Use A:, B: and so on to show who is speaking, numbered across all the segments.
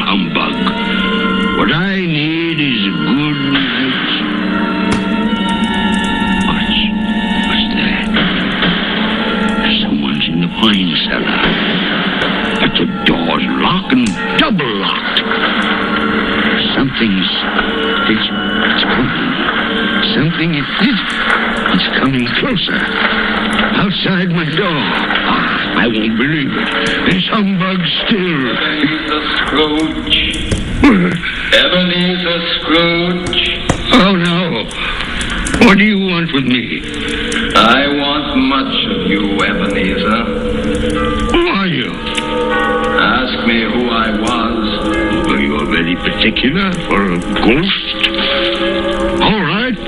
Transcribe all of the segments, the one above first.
A: humbug. What I need is a good night's... What's that? Someone's in the wine cellar. But the door's locked and double locked. It's coming. It's coming closer. Outside my door. I won't believe it. This humbug still.
B: Ebenezer Scrooge. Ebenezer Scrooge.
A: Oh, no. What do you want with me?
B: I want much of you, Ebenezer.
A: Who are you?
B: Ask me who I was.
A: Well, you're very particular for a ghost. All right.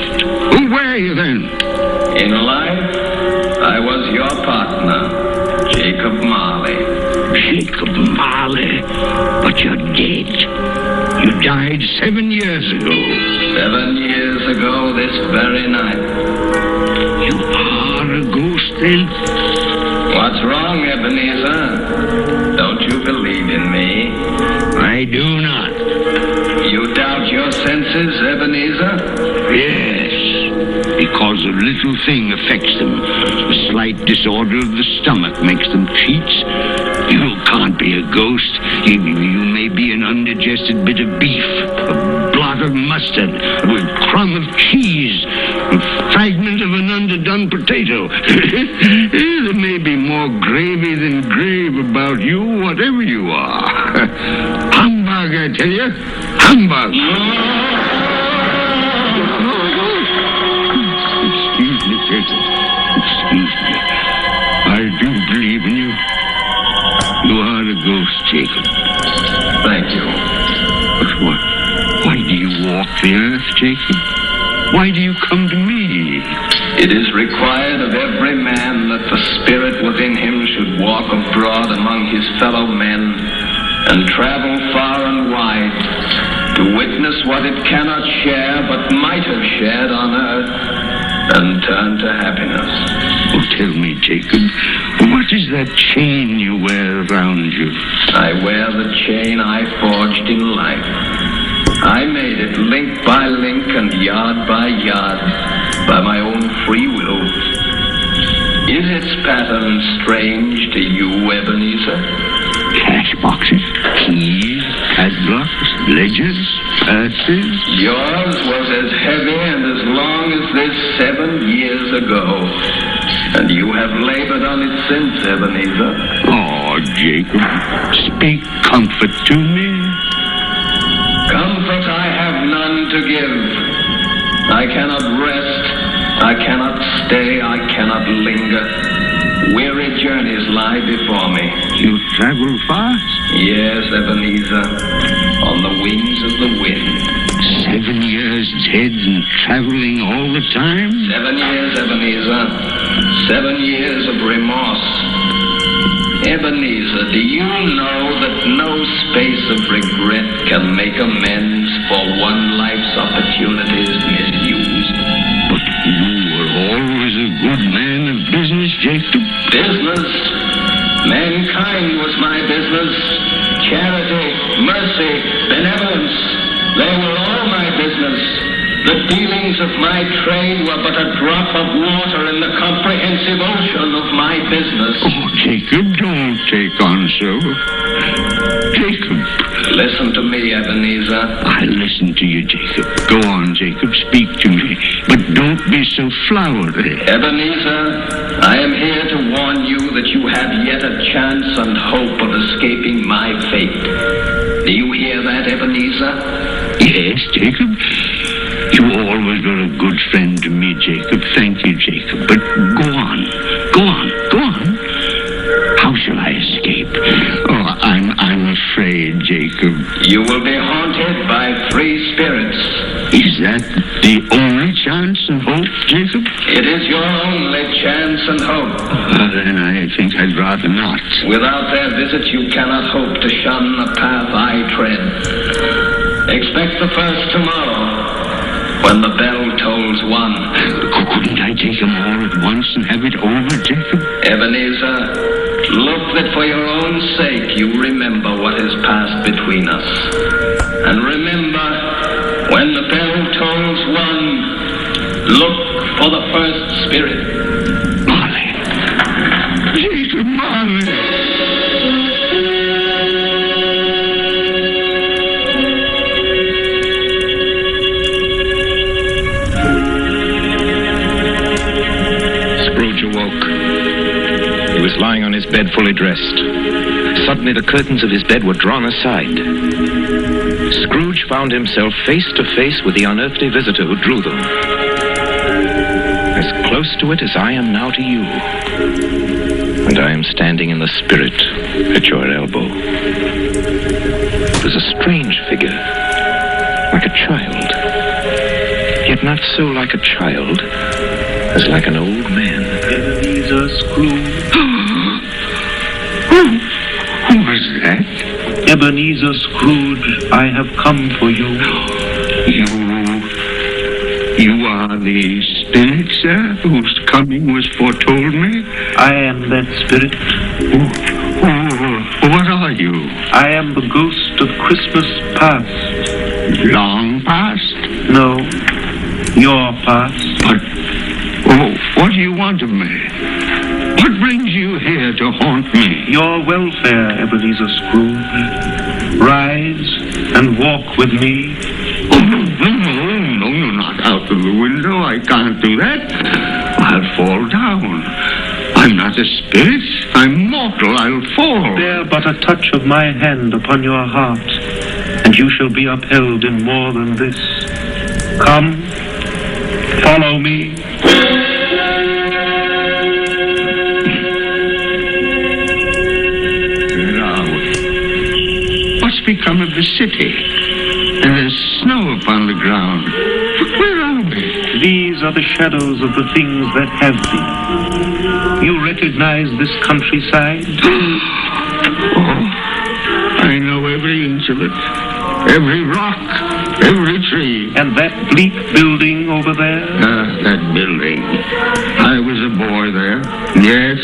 A: Who were you then?
B: In life, I was your partner, Jacob Marley.
A: Jacob Marley? But you're dead. You died 7 years ago.
B: 7 years ago this very night.
A: You are a ghost then?
B: What's wrong, Ebenezer? Don't you believe in me?
A: I do not.
B: You doubt your senses, Ebenezer?
A: Yes, because a little thing affects them. A slight disorder of the stomach makes them cheats. You can't be a ghost. You may be an undigested bit of beef, a blot of mustard, a crumb of cheese, a fragment of an underdone potato. There may be more gravy than grave about you, whatever you are. Humbug, I tell you. Humbug. Excuse me, Jacob. Excuse me. I do believe in you. You are a ghost, Jacob.
B: Thank you.
A: But why do you walk the earth, Jacob? Why do you come to me?
B: It is required of every man that the spirit within him should walk abroad among his fellow men and travel far and wide to witness what it cannot share but might have shared on earth and turn to happiness.
A: Oh, tell me, Jacob, what is that chain you wear around you?
B: I wear the chain I forged in life. I made it link by link and yard by yard by my own free will. Is its pattern strange to you, Ebenezer?
A: Cash boxes, keys, padlocks, ledgers, purses.
B: Yours was as heavy and as long as this 7 years ago. And you have labored on it since, Ebenezer.
A: Oh, Jacob, speak comfort to me.
B: Comfort I have none to give. I cannot rest, I cannot stay, I cannot linger. Weary journeys lie before me.
A: You travel fast?
B: Yes, Ebenezer, on the wings of the wind.
A: 7 years dead and traveling all the time?
B: 7 years, Ebenezer. 7 years of remorse. Ebenezer, do you know that no space of regret can make amends for one life's opportunities misused?
A: But you were always a good man of business, Jacob.
B: Business? Mankind was my business. Charity, mercy, benevolence, they were all my business. The dealings of my trade were but a drop of water in the comprehensive ocean of my business.
A: Oh, Jacob, don't take on so. Jacob.
B: Listen to me, Ebenezer.
A: I listen to you, Jacob. Go on, Jacob, speak to me. But don't be so flowery.
B: Ebenezer, I am here to warn you that you have yet a chance and hope of escaping my fate. Do you hear that, Ebenezer?
A: Yes, Jacob. You always were a good friend to me, Jacob. Thank you, Jacob. But go on. Go on. Go on. How shall I escape? Oh, I'm afraid, Jacob.
B: You will be haunted by 3 spirits.
A: Is that the only chance and hope, Jacob?
B: It is your only chance and hope.
A: Then I think I'd rather not.
B: Without their visit, you cannot hope to shun the path I tread. Expect the first tomorrow. when the bell tolls one.
A: Couldn't I take them all at once and have it over, Jacob?
B: Ebenezer, look that for your own sake you remember what has passed between us. And remember, when the bell tolls one, look for the first spirit.
A: Molly. Jacob, Molly.
C: He was lying on his bed fully dressed. Suddenly the curtains of his bed were drawn aside. Scrooge found himself face to face with the unearthly visitor who drew them. As close to it as I am now to you. And I am standing in the spirit at your elbow. It was a strange figure, like a child. Yet not so like a child as like an old man.
D: Ebenezer Scrooge.
A: Who was that?
D: Ebenezer Scrooge, I have come for you.
A: You are the spirit, sir, whose coming was foretold me?
D: I am that spirit.
A: What are you?
D: I am the ghost of Christmas past.
A: Long past?
D: No, your past.
A: But, what do you want of me? What brings you here to haunt me?
D: Your welfare, Ebenezer Scrooge. Rise and walk with me.
A: No, you're not out of the window. I can't do that. I'll fall down. I'm not a spirit. I'm mortal. I'll fall.
D: Bear but a touch of my hand upon your heart, and you shall be upheld in more than this. Come, follow me.
A: What's become of the city? And there's snow upon the ground. Where are we?
D: These are the shadows of the things that have been. You recognize this countryside?
A: Oh, I know every inch of it. Every rock, every tree.
D: And that bleak building over there?
A: That building. I was a boy there. Yes,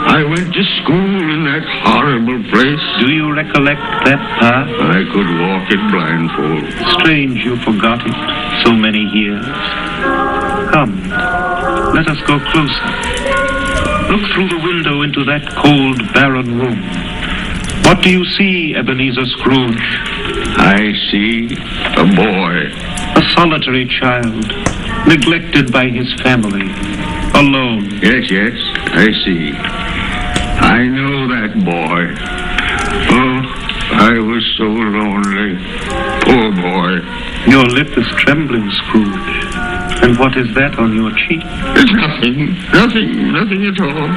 A: I went to school in that horrible place.
D: Do you recollect that path?
A: I could walk it blindfold.
D: Strange you forgot it so many years. Come, let us go closer. Look through the window into that cold, barren room. What do you see, Ebenezer Scrooge?
A: I see a boy.
D: A solitary child, neglected by his family, alone.
A: Yes, I see. I know that boy. Oh, I was so lonely. Poor boy.
D: Your lip is trembling, Scrooge. And what is that on your cheek?
A: It's nothing at all.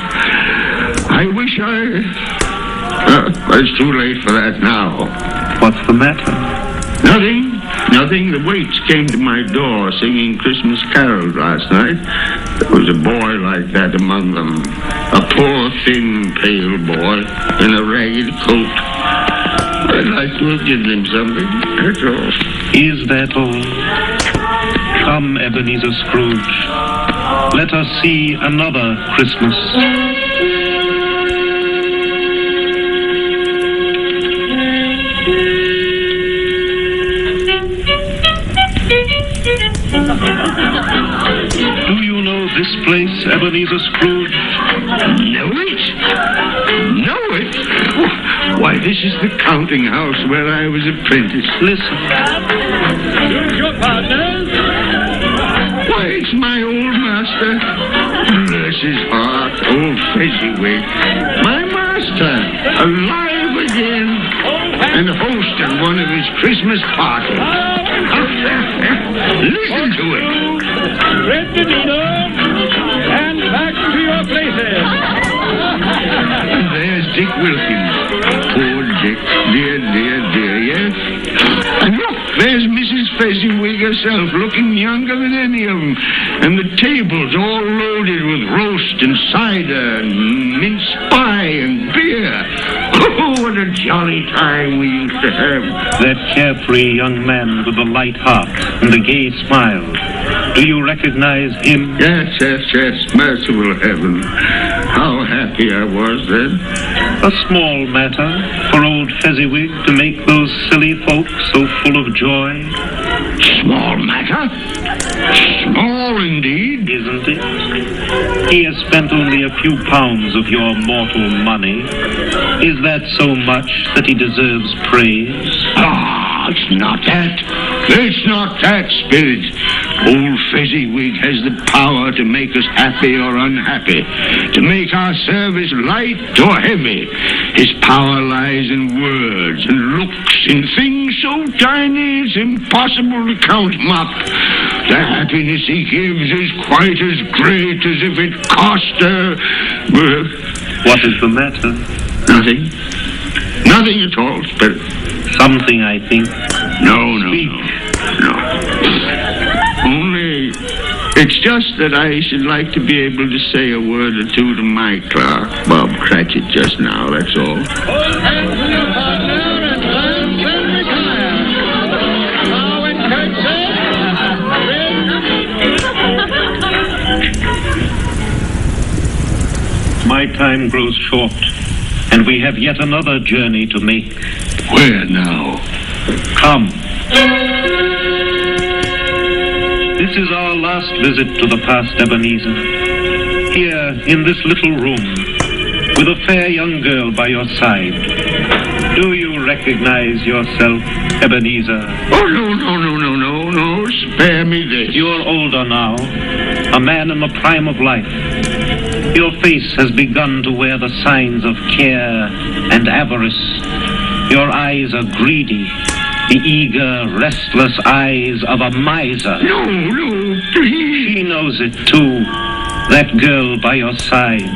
A: I wish it's too late for that now.
D: What's the matter?
A: Nothing. The waits came to my door singing Christmas carols last night. There was a boy like that among them. A poor, thin, pale boy in a ragged coat. I'd like to have given him something, that's all.
D: Is that all? Come, Ebenezer Scrooge. Let us see another Christmas. Do you know this place, Ebenezer Scrooge?
A: Know it? Why, this is the counting house where I was apprentice.
D: Listen.
E: Who's your partners?
A: Why, it's my old master. Bless his heart, old Fezziwig. My master, alive again, and host of one of his Christmas parties. Listen to it.
E: Thread the needle and back to your places.
A: There's Dick Wilkins. Poor Dick. Dear, yes. And look, There's Mrs. Fezziwig herself, looking younger than any of them. And the tables all loaded with roast and cider and mince pie and beer. Oh, what a jolly time we used to have.
D: That carefree young man with the light heart and the gay smile. Do you recognize him?
A: Yes. Merciful heaven. How happy I was then.
D: A small matter for old Fezziwig to make those silly folks so full of joy.
A: Small matter? Small indeed.
D: Isn't it? He has spent only a few pounds of your mortal money. Is that so much that he deserves praise?
A: It's not that. It's not that, Spirit. Old Fezziwig has the power to make us happy or unhappy, to make our service light or heavy. His power lies in words and looks, in things so tiny it's impossible to count them up. The happiness he gives is quite as great as if it cost her...
D: What is the matter?
A: Nothing. Nothing at all, Spirit.
D: Something, I think.
A: No. Only, it's just that I should like to be able to say a word or two to my clerk, Bob Cratchit, just now, that's all.
E: Hold hands with your partner and glance and retire. Now in curtsy.
D: My time grows short, and we have yet another journey to make.
A: Where now?
D: Come. This is our last visit to the past Ebenezer. Here, in this little room, with a fair young girl by your side. Do you recognize yourself, Ebenezer?
A: Oh, no. Spare me this.
D: You're older now, a man in the prime of life. Your face has begun to wear the signs of care and avarice. Your eyes are greedy, the eager, restless eyes of a miser.
A: No, please.
D: She knows it, too, that girl by your side.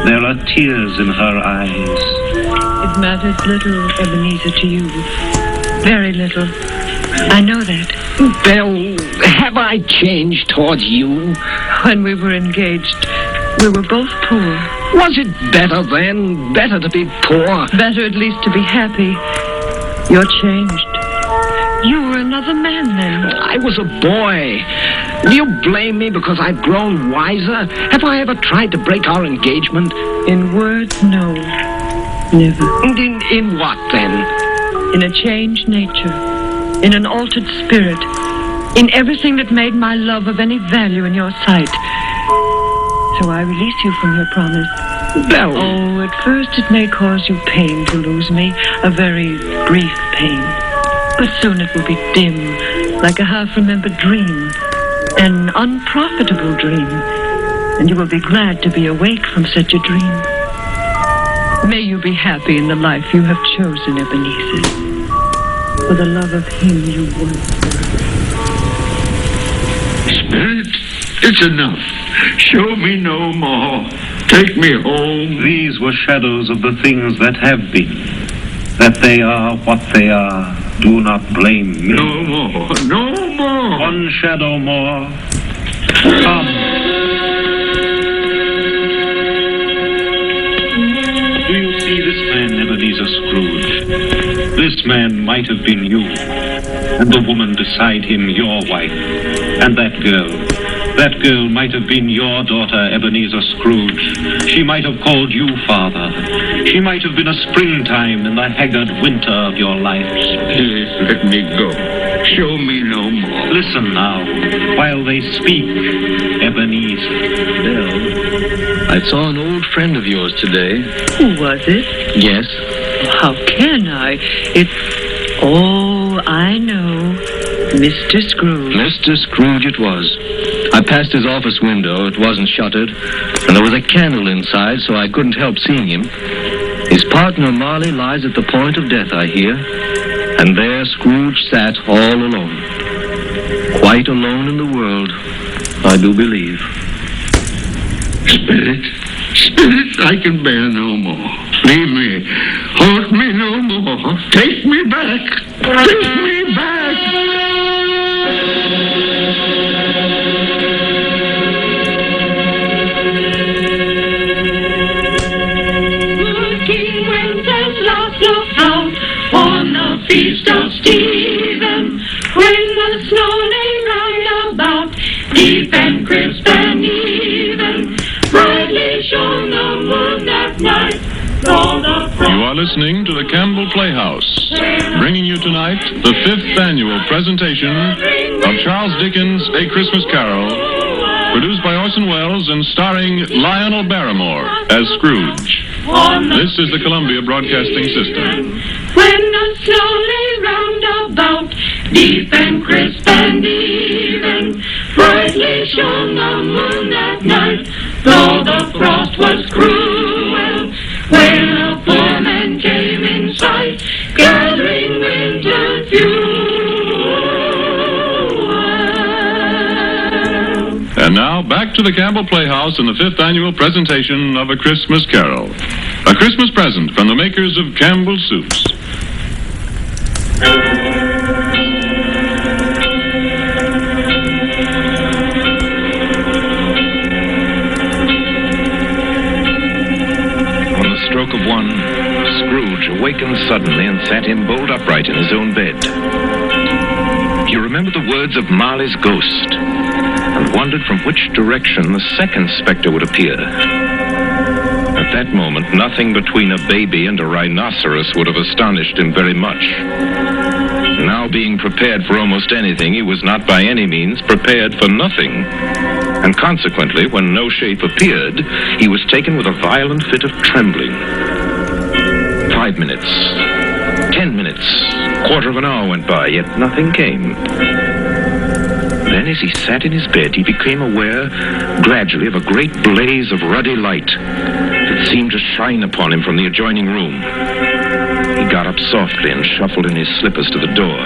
D: There are tears in her eyes.
F: It matters little, Ebenezer, to you. Very little. I know that.
G: Belle, have I changed towards you?
F: When we were engaged, we were both poor.
G: Was it better then? Better to be poor?
F: Better at least to be happy. You're changed. You were another man then.
G: I was a boy. Do you blame me because I've grown wiser? Have I ever tried to break our engagement?
F: In words, no. Never.
G: In what, then?
F: In a changed nature. In an altered spirit. In everything that made my love of any value in your sight. So I release you from your promise.
G: Belle.
F: Oh, at first it may cause you pain to lose me, a very brief pain. But soon it will be dim, like a half-remembered dream, an unprofitable dream, and you will be glad to be awake from such a dream. May you be happy in the life you have chosen, Ebenezer, for the love of him you once loved.
A: Spirit, it's enough. Show me no more. Take me home.
D: These were shadows of the things that have been. That they are what they are. Do not blame me.
A: No more.
D: One shadow more. Come. Do you see this man, Ebenezer Scrooge? This man might have been you. And the woman beside him your wife. And that girl. That girl might have been your daughter, Ebenezer Scrooge. She might have called you father. She might have been a springtime in the haggard winter of your lives.
A: Please let me go. Show me no more.
D: Listen now, while they speak, Ebenezer.
H: Belle, I saw an old friend of yours today.
F: Who was it?
H: Yes.
F: How can I? Oh, I know. Mr. Scrooge.
H: Mr. Scrooge it was. I passed his office window. It wasn't shuttered, and there was a candle inside, so I couldn't help seeing him. His partner, Marley, lies at the point of death, I hear, and there Scrooge sat all alone. Quite alone in the world, I do believe.
A: Spirit, I can bear no more. Leave me. Haunt me no more. Take me back. Take me back!
I: King Wenceslas looked out on the feast of Stephen, when the snow lay round about, deep and crisp and even, brightly shone the moon that night.
J: You are listening to the Campbell Playhouse, bringing you tonight the 5th annual presentation of Charles Dickens' A Christmas Carol, produced by Orson Welles and starring Lionel Barrymore as Scrooge. This is the Columbia Broadcasting System.
I: When the snow lay round about, deep and crisp and even, brightly shone the moon that night, though the frost was cruel, when a poor man came in sight, gathering winter fuel.
J: And now, back to the Campbell Playhouse and the 5th annual presentation of A Christmas Carol. A Christmas present from the makers of Campbell Soups.
C: Stroke of one, Scrooge awakened suddenly and sat him bolt upright in his own bed. He remembered the words of Marley's ghost and wondered from which direction the second specter would appear. At that moment, nothing between a baby and a rhinoceros would have astonished him very much. Now being prepared for almost anything, he was not by any means prepared for nothing. And consequently, when no shape appeared, he was taken with a violent fit of trembling. 5 minutes, 10 minutes, quarter of an hour went by, yet nothing came. Then as he sat in his bed, he became aware gradually of a great blaze of ruddy light that seemed to shine upon him from the adjoining room. He got up softly and shuffled in his slippers to the door.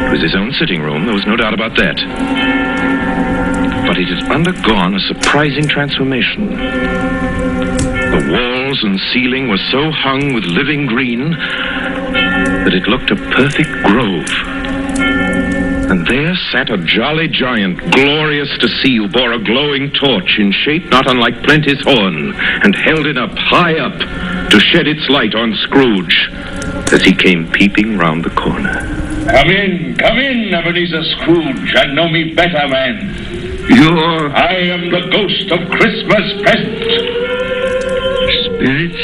C: It was his own sitting room, there was no doubt about that. But it had undergone a surprising transformation. The walls and ceiling were so hung with living green that it looked a perfect grove. And there sat a jolly giant, glorious to see, who bore a glowing torch in shape not unlike Plenty's horn, and held it up, high up, to shed its light on Scrooge as he came peeping round the corner.
K: Come in, Ebenezer Scrooge, and know me better, man. I am the ghost of Christmas present.
A: Spirit,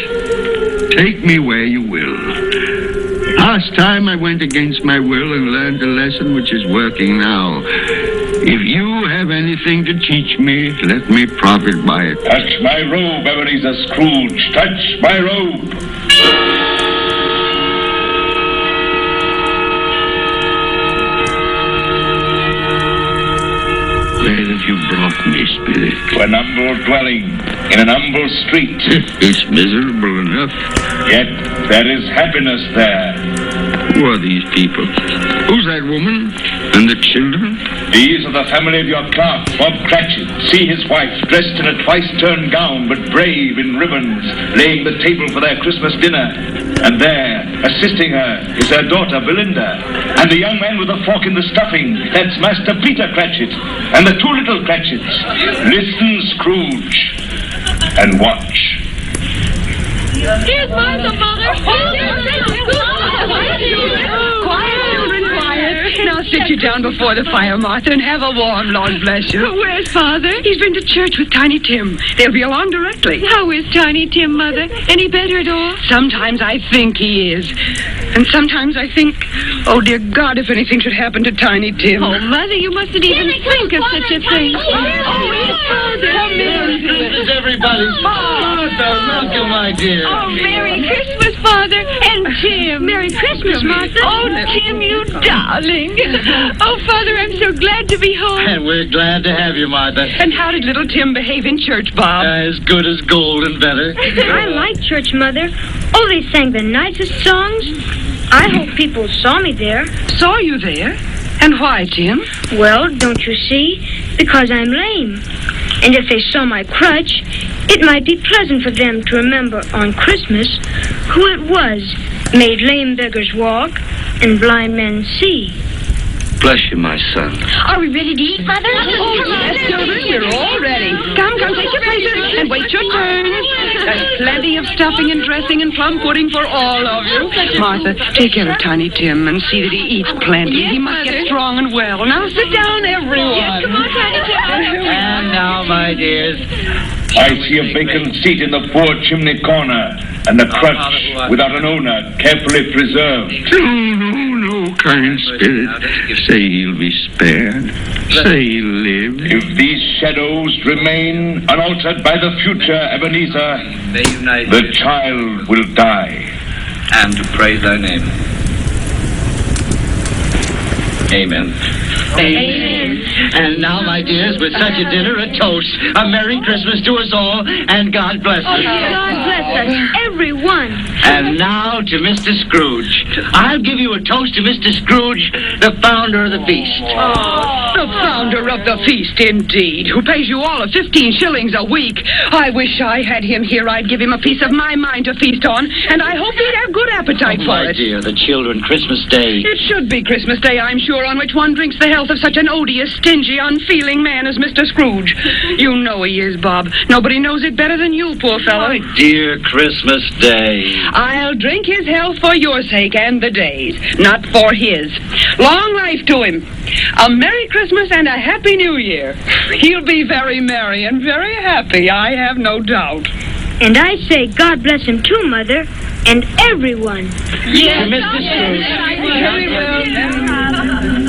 A: take me where you will. Last time I went against my will and learned a lesson which is working now. If you have anything to teach me, let me profit by it.
K: Touch my robe, Ebenezer Scrooge. Touch my robe.
A: Where have you brought me, Spirit?
K: To an humble dwelling, in an humble street.
A: It's miserable enough.
K: Yet there is happiness there.
A: Who are these people? Who's that woman? And the children?
K: These are the family of your clerk, Bob Cratchit. See his wife, dressed in a twice-turned gown, but brave in ribbons, laying the table for their Christmas dinner. And there, assisting her, is her daughter, Belinda. And the young man with a fork in the stuffing, that's Master Peter Cratchit. And the two little Cratchits. Listen, Scrooge, and watch.
I: Here's Martha, Mother.
L: Quiet, children, quiet. Now sit you down before the fire, Martha, and have a warm, Lord bless you.
F: Where's Father?
L: He's been to church with Tiny Tim. They'll be along directly.
F: How is Tiny Tim, Mother? Any better at all?
L: Sometimes I think he is. And sometimes I think, oh, dear God, if anything should happen to Tiny Tim.
F: Oh, Mother, you mustn't even think of such a thing.
E: It's everybody's Martha, welcome, my dear.
F: Oh, Merry Christmas, Father, and Tim.
L: Merry Christmas, Martha.
F: Oh, Tim, you darling. Oh, Father, I'm so glad to be home.
E: And we're glad to have you, Martha.
L: And how did little Tim behave in church, Bob?
E: As good as gold and better.
M: I like church, Mother. Oh, they sang the nicest songs. I hope people saw me there.
L: Saw you there? And why, Tim?
M: Well, don't you see? Because I'm lame. And if they saw my crutch, it might be pleasant for them to remember on Christmas who it was made lame beggars walk and blind men see.
A: Bless you, my son.
M: Are we ready to eat, Mother?
L: Yes, children, we're all ready. Come, take your places and wait your turn. There's plenty of stuffing and dressing and plum pudding for all of you. Martha, take care of Tiny Tim and see that he eats plenty.
N: Yes,
L: he must
N: Mother.
L: get strong and well. Now sit down, everyone.
N: Yes, come on, Tiny Tim.
O: And now, my dears.
K: I see a vacant seat in the poor chimney corner, and a crutch without an owner, carefully preserved.
A: No, kind spirit. Say he'll be spared. Say he'll live.
K: If these shadows remain unaltered by the future, Ebenezer, the child will die.
O: And to praise thy name. Amen.
M: Amen.
O: And now, my dears, with such a dinner, a toast. A Merry Christmas to us all, and God bless us.
M: God bless us, everyone.
O: And now to Mr. Scrooge. I'll give you a toast to Mr. Scrooge, the founder of the feast.
L: The founder of the feast, indeed, who pays you all 15 shillings a week. I wish I had him here. I'd give him a piece of my mind to feast on, and I hope he'd have good appetite for
O: My
L: it.
O: dear, the children, Christmas Day.
L: It should be Christmas Day, I'm sure, on which one drinks the health of such an odious, stingy, unfeeling man as Mr. Scrooge. You know he is, Bob. Nobody knows it better than you, poor fellow.
O: My dear Christmas Day.
L: I'll drink his health for your sake and the day's, not for his. Long life to him. A Merry Christmas and a Happy New Year. He'll be very merry and very happy, I have no doubt.
M: And I say God bless him too, Mother, and everyone.
O: Yes, Mr. Scrooge.
L: Very well.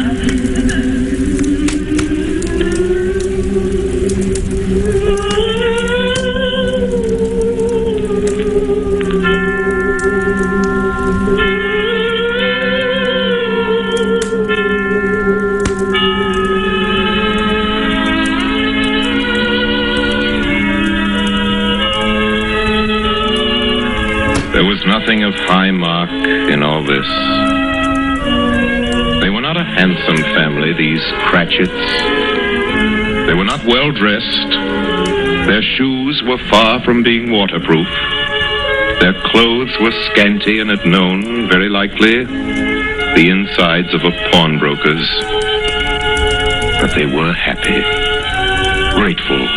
C: There was nothing of high mark in all this. They were not a handsome family, these Cratchits. They were not well dressed. Their shoes were far from being waterproof. Their clothes were scanty and had known, very likely, the insides of a pawnbroker's. But they were happy, grateful,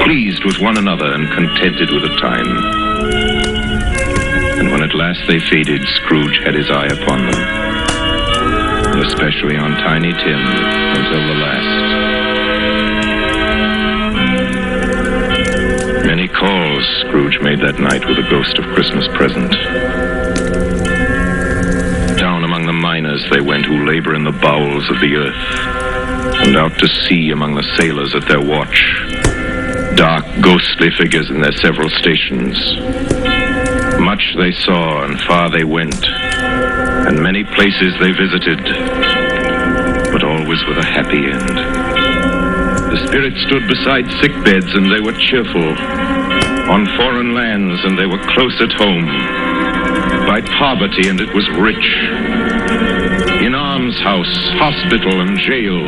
C: pleased with one another and contented with the time. And when at last they faded, Scrooge had his eye upon them, and especially on Tiny Tim until the last. Many calls Scrooge made that night with a ghost of Christmas present. Down among the miners they went who labor in the bowels of the earth, and out to sea among the sailors at their watch, dark, ghostly figures in their several stations. Much they saw, and far they went, and many places they visited, but always with a happy end. The spirits stood beside sick beds, and they were cheerful. On foreign lands, and they were close at home. By poverty, and it was rich. In almshouse, hospital, and jail,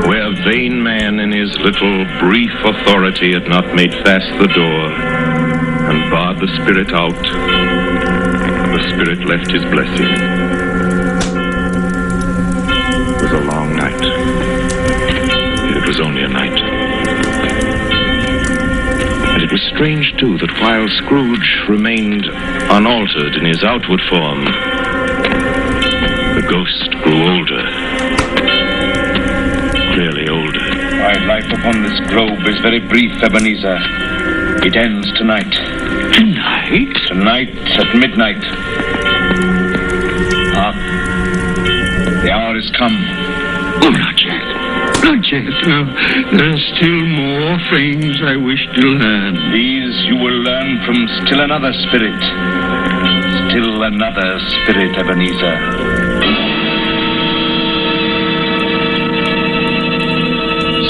C: where vain man in his little brief authority had not made fast the door and barred the spirit out, the spirit left his blessing. It was a long night. It was only a night. And it was strange, too, that while Scrooge remained unaltered in his outward form, the ghost grew older. Clearly older.
K: My life upon this globe is very brief, Ebenezer. It ends tonight.
A: Tonight?
K: Tonight at midnight. The hour is come.
A: Oh, not yet. Not yet. There are still more things I wish to learn.
K: These you will learn from still another spirit. Still another spirit, Ebenezer.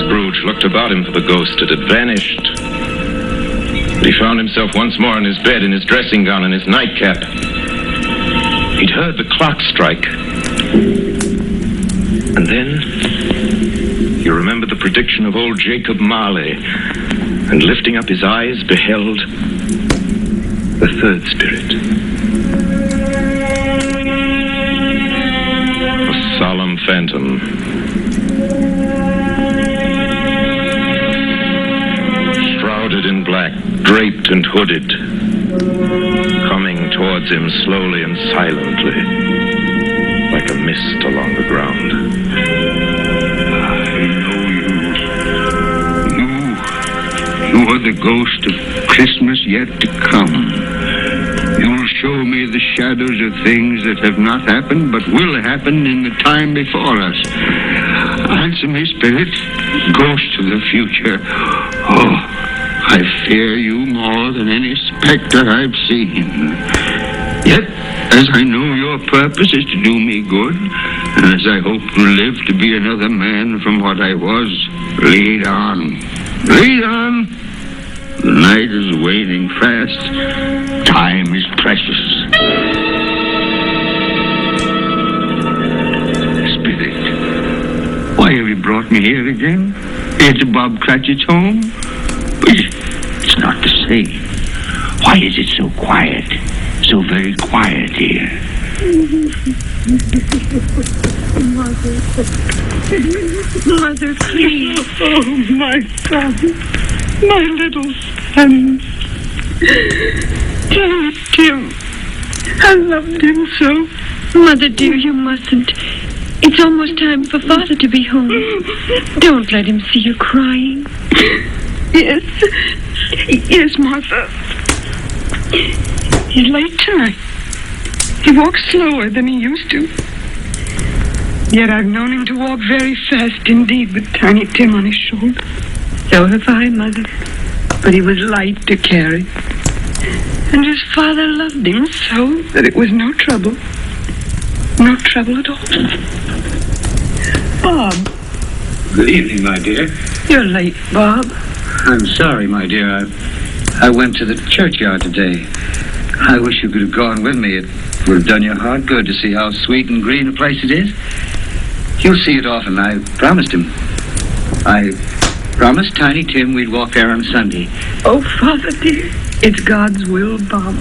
C: Scrooge looked about him for the ghost. It had vanished. But he found himself once more in his bed, in his dressing gown and his nightcap. He'd heard the clock strike. And then he remembered the prediction of old Jacob Marley, and lifting up his eyes, beheld the third spirit. phantom. Shrouded in black, draped and hooded, coming towards him slowly and silently, like a mist along the ground.
A: I know you. You are the ghost of Christmas yet to come. You'll show me the shadows of things that have not happened, but will happen in the time before us. Answer me, spirit, ghost of the future. Oh, I fear you more than any specter I've seen. Yet, as I know your purpose is to do me good, and as I hope to live to be another man from what I was, lead on. Lead on. The night is waning fast. Time is precious. Spirit, why have you brought me here again? Here to Bob Cratchit's home? But it's not the same. Why is it so quiet? So very quiet here.
F: Mother, please. Oh, my son. My little son. Tim. I loved him so. Mother, dear, you mustn't. It's almost time for Father to be home. Don't let him see you crying.
L: Yes. Yes, Martha. He's late tonight. He walks slower than he used to. Yet I've known him to walk very fast indeed with Tiny Tim on his shoulder.
F: So have I, Mother.
L: But he was light to carry. And his father loved him so that it was no trouble. No trouble at all. Bob.
P: Good evening, my dear.
L: You're late, Bob.
P: I'm sorry, my dear. I went to the churchyard today. I wish you could have gone with me. It would have done your heart good to see how sweet and green a place it is. You'll see it often. I promised him. I promised Tiny Tim we'd walk there on Sunday.
L: Oh, Father dear, it's God's will, Bob.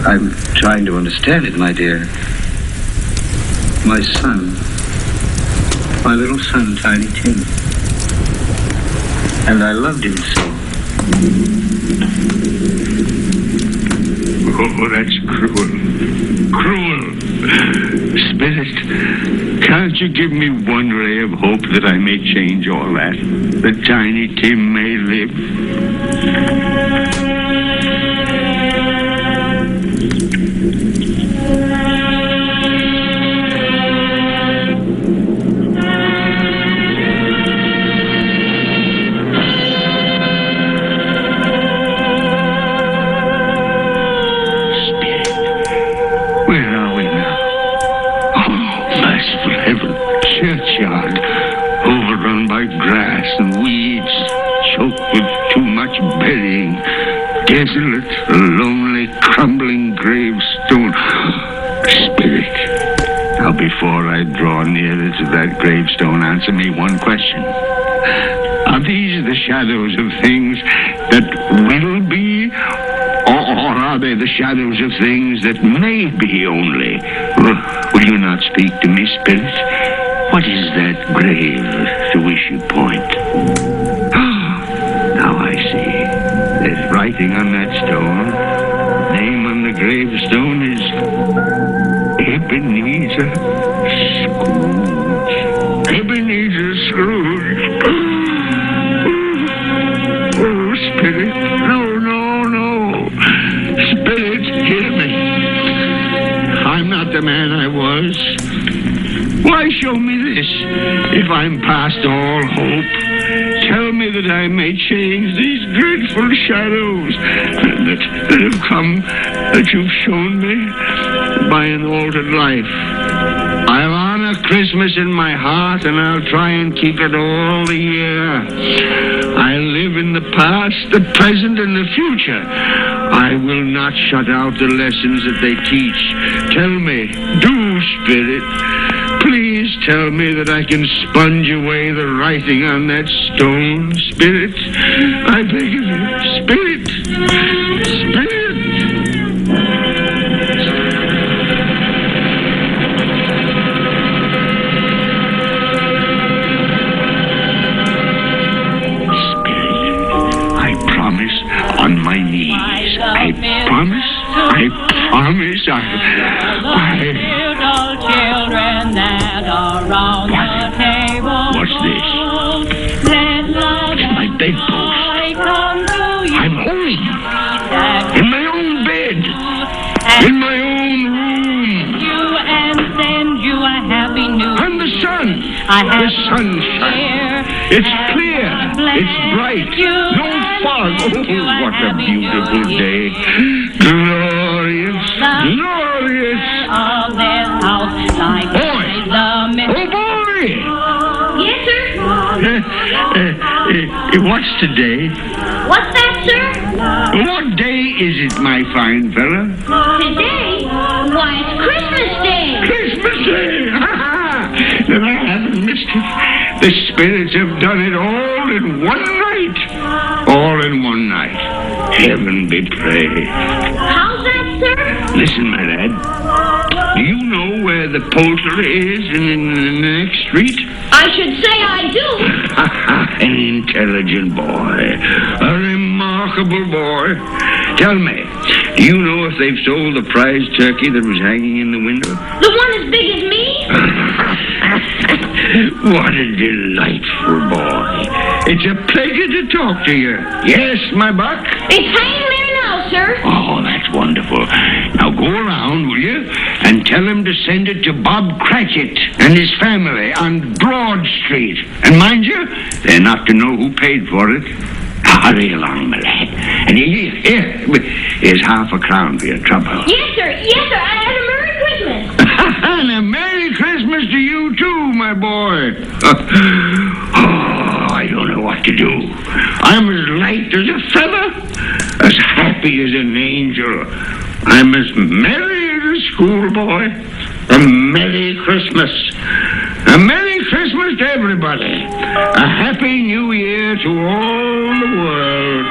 P: I'm trying to understand it, my dear. My son. My little son, Tiny Tim. And I loved him so.
A: Oh, that's cruel. Cruel. Spirit, can't you give me one ray of hope that I may change all that? That Tiny Tim may live? Churchyard, overrun by grass and weeds, choked with too much burying, desolate, lonely, crumbling gravestone. Spirit, now before I draw nearer to that gravestone, answer me one question. Are these the shadows of things that will be, or are they the shadows of things that may be only? Will you not speak to me, Spirit? What is that grave to which you point? Now I see. There's writing on that stone. Name on the gravestone is Ebenezer Scrooge. Ebenezer Scrooge. Oh, Spirit. No. Spirit, hear me. I'm not the man I was. Why show me this, if I'm past all hope? Tell me that I may change these dreadful shadows that have come, that you've shown me, by an altered life. I'll honor Christmas in my heart, and I'll try and keep it all the year. I'll live in the past, the present, and the future. I will not shut out the lessons that they teach. Tell me, do, Spirit. Please tell me that I can sponge away the writing on that stone, Spirit. I beg of you, Spirit. Spirit. What's this? It's my bedpost. I'm home. In my own bed. In my own room. And the sun. The sunshine. It's clear. It's bright. No fog. Oh, what a beautiful day. Glorious. Glorious. Boy. Oh, boy.
M: Yes, sir?
A: What's today?
M: What's that, sir?
A: What day is it, my fine fella?
M: Today? Why, it's Christmas Day.
A: Christmas Day! Then I haven't missed it. The spirits have done it all in one night. All in one night. Heaven be praised.
M: How's that, sir?
A: Listen, my lad. Do you know where the poultry is in the next street?
M: I should say I do.
A: An intelligent boy. A remarkable boy. Tell me, do you know if they've sold the prize turkey that was hanging in the window?
M: The one as big as me?
A: What a delightful boy. It's a pleasure to talk to you. Yes, my buck?
M: It's hanging there now, sir.
A: Oh, that's wonderful. Now go around, will you, and tell him to send it to Bob Cratchit and his family on Broad Street. And mind you, they're not to know who paid for it. Hurry along, my lad. And here's half a crown for your trouble.
M: Yes, sir. Yes, sir. And a Merry Christmas.
A: And a Merry Christmas to you, too, my boy. I don't know what to do. I'm as light as a feather, as happy as an angel. I'm as merry as a schoolboy. A Merry Christmas. A Merry Christmas to everybody. A Happy New Year to all the world.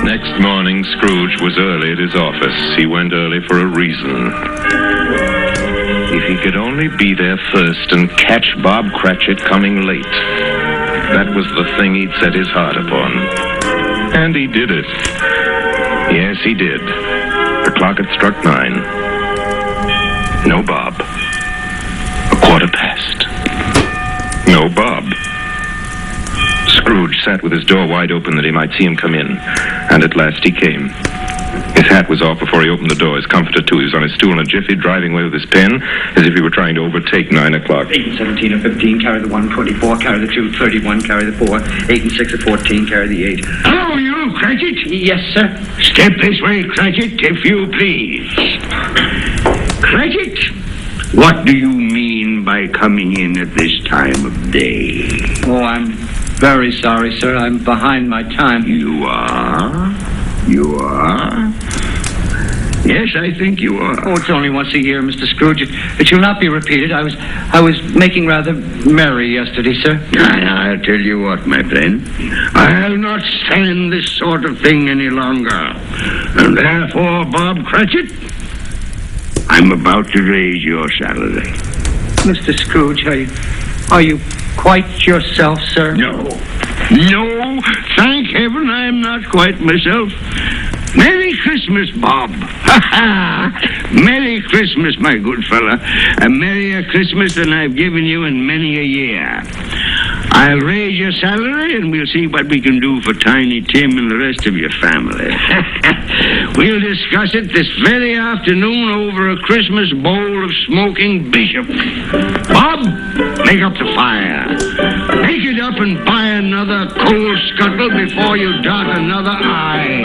C: Next morning, Scrooge was early at his office. He went early for a reason. If he could only be there first and catch Bob Cratchit coming late. That was the thing he'd set his heart upon. And he did it. Yes, he did. The clock had struck 9. No Bob. 1:15. No Bob. Scrooge sat with his door wide open that he might see him come in. And at last he came. His hat was off before he opened the door. His comforter, too. He was on his stool in a jiffy, driving away with his pen, as if he were trying to overtake 9 o'clock.
P: 8 and 17 or 15, carry the 1, 24, carry the 2, 31, carry the 4, 8 and 6 or 14, carry the 8.
A: Hello, you, Cratchit.
P: Yes, sir.
A: Step this way, Cratchit, if you please. Cratchit, what do you mean by coming in at this time of day?
P: Oh, I'm very sorry, sir. I'm behind my time.
A: You are? You are? Yes, I think you are.
P: Oh, it's only once a year, Mr. Scrooge. It shall not be repeated. I was making rather merry yesterday, sir.
A: I'll tell you what, my friend. I'll not stand this sort of thing any longer. And therefore, Bob Cratchit, I'm about to raise your salary.
P: Mr. Scrooge, are you quite yourself, sir?
A: No. No, thank heaven I'm not quite myself. Merry Christmas, Bob. Ha ha! Merry Christmas, my good fella. A merrier Christmas than I've given you in many a year. I'll raise your salary and we'll see what we can do for Tiny Tim and the rest of your family. We'll discuss it this very afternoon over a Christmas bowl of smoking bishop. Bob, make up the fire. Make it up and buy another coal scuttle before you dot another I.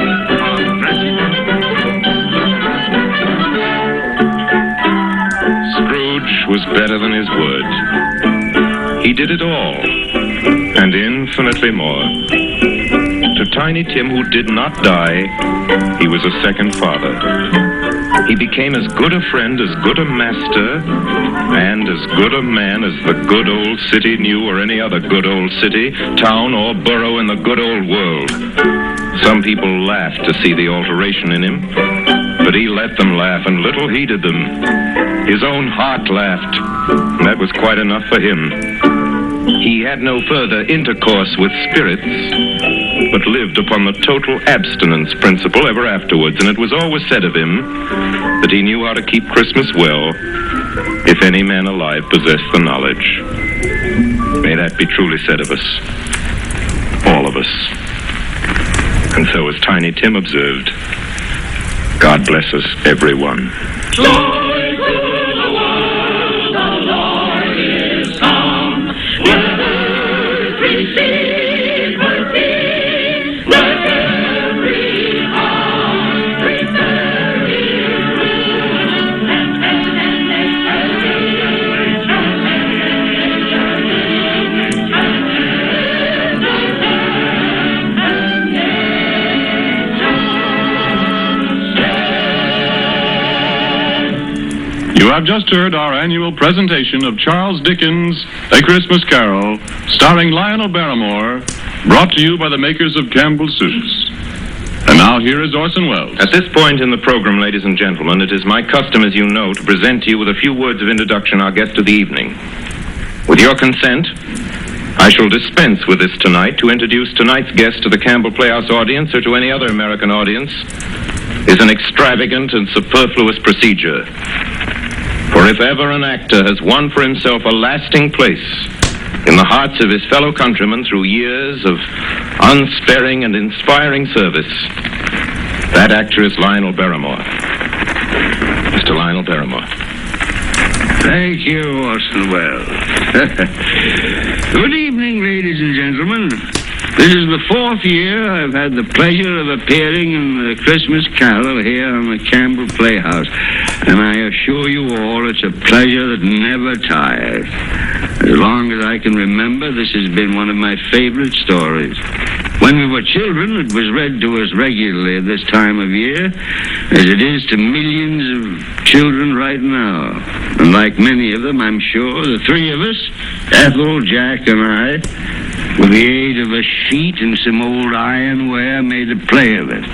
C: Scrooge was better than his word. He did it all, and infinitely more. To Tiny Tim, who did not die, he was a second father. He became as good a friend, as good a master, and as good a man as the good old city knew, or any other good old city, town, or borough in the good old world. Some people laughed to see the alteration in him, but he let them laugh, and little heeded them. His own heart laughed, and that was quite enough for him. He had no further intercourse with spirits, but lived upon the total abstinence principle ever afterwards, and it was always said of him that he knew how to keep Christmas well, if any man alive possessed the knowledge. May that be truly said of us, all of us. And so, as Tiny Tim observed, God bless us, everyone.
I: Joy to the world, the Lord is come. Let earth receive her King. Let every heart prepare his room.
J: You have just heard our annual presentation of Charles Dickens' A Christmas Carol, starring Lionel Barrymore, brought to you by the makers of Campbell Soups. And now here is Orson Welles.
C: At this point in the program, ladies and gentlemen, it is my custom, as you know, to present to you with a few words of introduction our guest of the evening. With your consent, I shall dispense with this tonight to introduce tonight's guest to the Campbell Playhouse audience or to any other American audience is an extravagant and superfluous procedure. For if ever an actor has won for himself a lasting place in the hearts of his fellow countrymen through years of unsparing and inspiring service, that actor is Lionel Barrymore. Mr. Lionel Barrymore.
A: Thank you, Orson Welles. Good evening, ladies and gentlemen. This is the 4th year I've had the pleasure of appearing in the Christmas Carol here on the Campbell Playhouse, and I assure you all it's a pleasure that never tires. As long as I can remember, this has been one of my favorite stories. When we were children, it was read to us regularly at this time of year, as it is to millions of children right now. And like many of them, I'm sure, the three of us, Ethel, Jack, and I, with the aid of a sheet and some old ironware, made a play of it.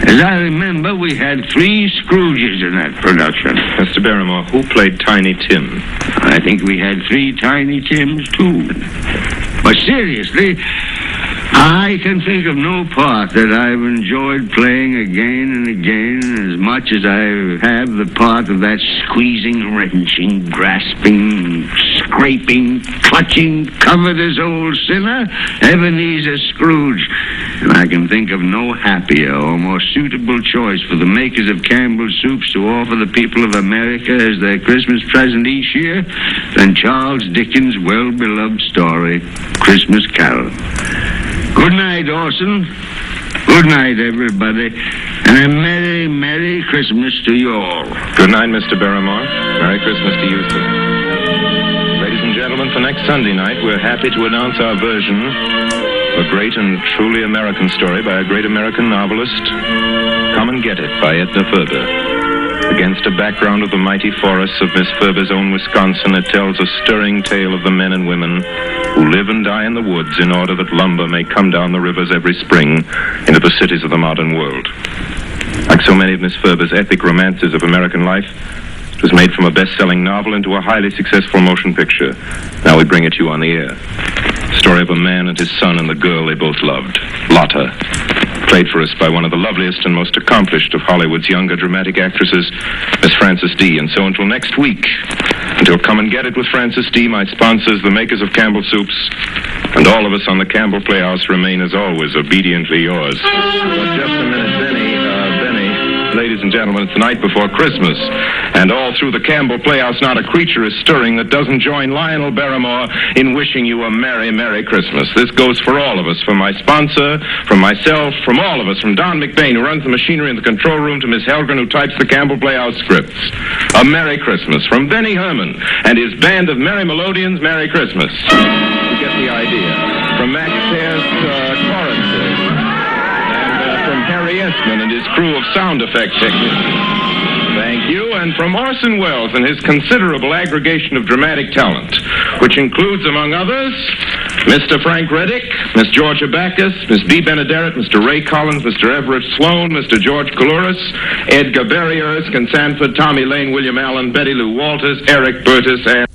A: As I remember, we had 3 Scrooges in that production.
C: Mr. Barrymore, who played Tiny Tim?
A: I think we had 3 Tiny Tims, too. But seriously, I can think of no part that I've enjoyed playing again and again as much as I have the part of that squeezing, wrenching, grasping, scraping, clutching, covetous old sinner, Ebenezer Scrooge. And I can think of no happier or more suitable choice for the makers of Campbell Soups to offer the people of America as their Christmas present each year than Charles Dickens' well-beloved story, Christmas Carol. Good night, Orson. Good night, everybody. And a Merry, Merry Christmas to you all.
C: Good night, Mr. Barrymore. Merry Christmas to you, sir. Ladies and gentlemen, for next Sunday night, we're happy to announce our version of a great and truly American story by a great American novelist, Come and Get It, by Edna Ferber. Against a background of the mighty forests of Miss Ferber's own Wisconsin, it tells a stirring tale of the men and women who live and die in the woods in order that lumber may come down the rivers every spring into the cities of the modern world. Like so many of Miss Ferber's epic romances of American life, it was made from a best-selling novel into a highly successful motion picture. Now we bring it to you on the air. The story of a man and his son and the girl they both loved, Lotta. Played for us by one of the loveliest and most accomplished of Hollywood's younger dramatic actresses, Miss Frances D. And so until next week, until Come and Get It with Frances D., my sponsors, the makers of Campbell Soups, and all of us on the Campbell Playhouse remain, as always, obediently yours. But just a minute, Benny, ladies and gentlemen, it's the night before Christmas, and all through the Campbell Playhouse, not a creature is stirring that doesn't join Lionel Barrymore in wishing you a Merry, Merry Christmas. This goes for all of us, from my sponsor, from myself, from all of us, from Don McBain, who runs the machinery in the control room, to Miss Helgren, who types the Campbell Playhouse scripts. A Merry Christmas from Benny Herman and his band of Merry Melodians, Merry Christmas. You get the idea. From Max Sayre's choruses, and from Harry Esman and his crew of sound effect technicians. Thank you. And from Orson Welles and his considerable aggregation of dramatic talent, which includes, among others, Mr. Frank Reddick, Miss Georgia Backus, Miss Bea Benaderet, Mr. Ray Collins, Mr. Everett Sloan, Mr. George Coulouris, Edgar Barry, Erskine Sanford, Tommy Lane, William Allen, Betty Lou Walters, Eric Burtis, and